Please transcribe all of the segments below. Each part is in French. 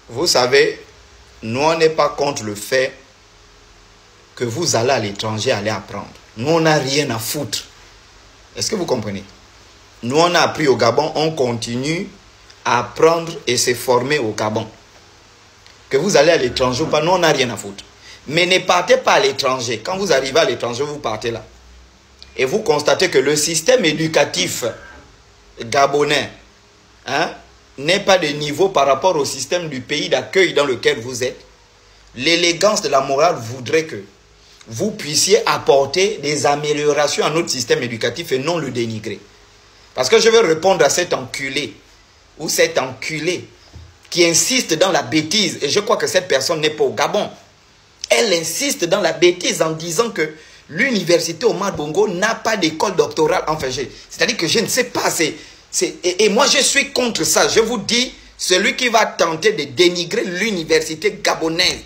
Vous savez, nous, on n'est pas contre le fait que vous allez à l'étranger aller apprendre. Nous, on n'a rien à foutre. Est-ce que vous comprenez? Nous, on a appris au Gabon, on continue à apprendre et se former au Gabon. Que vous allez à l'étranger ou pas, nous, on n'a rien à foutre. Mais ne partez pas à l'étranger. Quand vous arrivez à l'étranger, vous partez là. Et vous constatez que le système éducatif gabonais n'est pas de niveau par rapport au système du pays d'accueil dans lequel vous êtes. L'élégance de la morale voudrait que vous puissiez apporter des améliorations à notre système éducatif et non le dénigrer. Parce que je vais répondre à cet enculé ou cette enculée qui insiste dans la bêtise. Et je crois que cette personne n'est pas au Gabon. Elle insiste dans la bêtise en disant que l'université Omar Bongo n'a pas d'école doctorale. Enfin, c'est-à-dire que je ne sais pas. Et moi, je suis contre ça. Je vous dis, celui qui va tenter de dénigrer l'université gabonaise,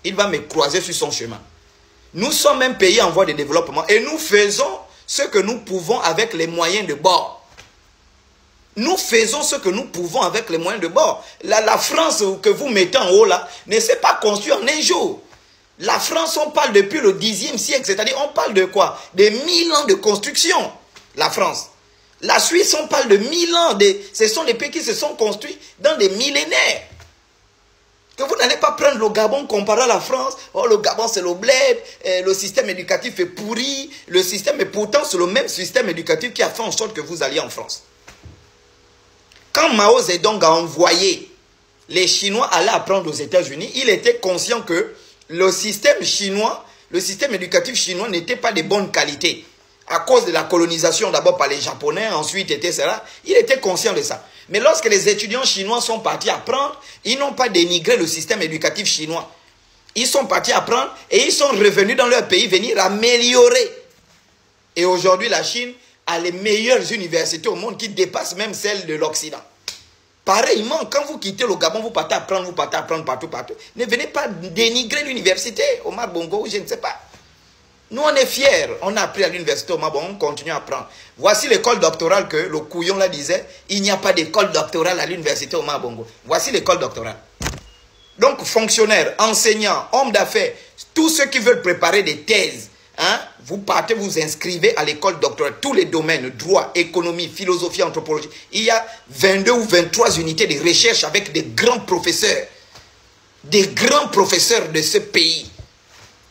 il va me croiser sur son chemin. Nous sommes un pays en voie de développement et nous faisons ce que nous pouvons avec les moyens de bord. Nous faisons ce que nous pouvons avec les moyens de bord. La France que vous mettez en haut là ne s'est pas construite en un jour. La France, on parle depuis le 10e siècle, c'est-à-dire on parle de quoi? De 1000 ans de construction, la France. La Suisse, on parle de 1000 ans. Ce sont les pays qui se sont construits dans des millénaires. Que vous n'allez pas prendre le Gabon comparé à la France. Oh, le Gabon, c'est le bled. Le système éducatif est pourri. Le système, et pourtant, c'est le même système éducatif qui a fait en sorte que vous alliez en France. Quand Mao Zedong a envoyé les Chinois aller apprendre aux États-Unis, il était conscient que le système chinois, le système éducatif chinois n'était pas de bonne qualité. À cause de la colonisation d'abord par les Japonais, ensuite, etc. Il était conscient de ça. Mais lorsque les étudiants chinois sont partis apprendre, ils n'ont pas dénigré le système éducatif chinois. Ils sont partis apprendre et ils sont revenus dans leur pays venir améliorer. Et aujourd'hui, la Chine a les meilleures universités au monde qui dépassent même celles de l'Occident. Pareillement, quand vous quittez le Gabon, vous partez apprendre partout. Ne venez pas dénigrer l'université, Omar Bongo, je ne sais pas. Nous, on est fiers. On a appris à l'université Omar Bongo, on continue à apprendre. Voici l'école doctorale que le couillon là disait. Il n'y a pas d'école doctorale à l'université Omar Bongo. Voici l'école doctorale. Donc, fonctionnaires, enseignants, hommes d'affaires, tous ceux qui veulent préparer des thèses, vous partez, vous inscrivez à l'école doctorale. Tous les domaines, droit, économie, philosophie, anthropologie. Il y a 22 ou 23 unités de recherche avec des grands professeurs. Des grands professeurs de ce pays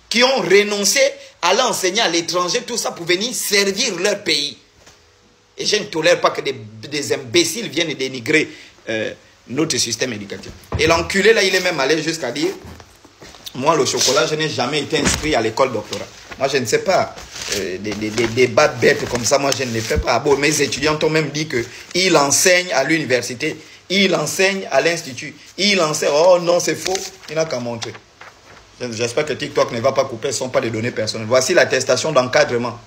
qui ont renoncé à l'enseigner à l'étranger, tout ça pour venir servir leur pays. Et je ne tolère pas que des imbéciles viennent dénigrer notre système éducatif. Et l'enculé, là, il est même allé jusqu'à dire, moi, le chocolat, je n'ai jamais été inscrit à l'école doctorale. Moi, je ne sais pas, des débats bêtes comme ça, moi, je ne les fais pas. Bon, mes étudiants ont même dit qu'ils enseignent à l'université, ils enseignent à l'institut, ils enseignent, oh non, c'est faux, il n'a qu'à montrer. J'espère que TikTok ne va pas couper, ce ne sont pas des données personnelles. Voici l'attestation d'encadrement.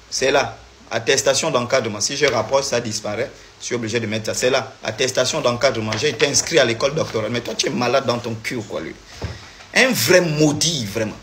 C'est là, attestation d'encadrement. Si je rapproche, ça disparaît. Je suis obligé de mettre ça. C'est là, attestation d'encadrement. J'ai été inscrit à l'école doctorale. Mais toi, tu es malade dans ton cul ou quoi, lui? Un vrai maudit, vraiment.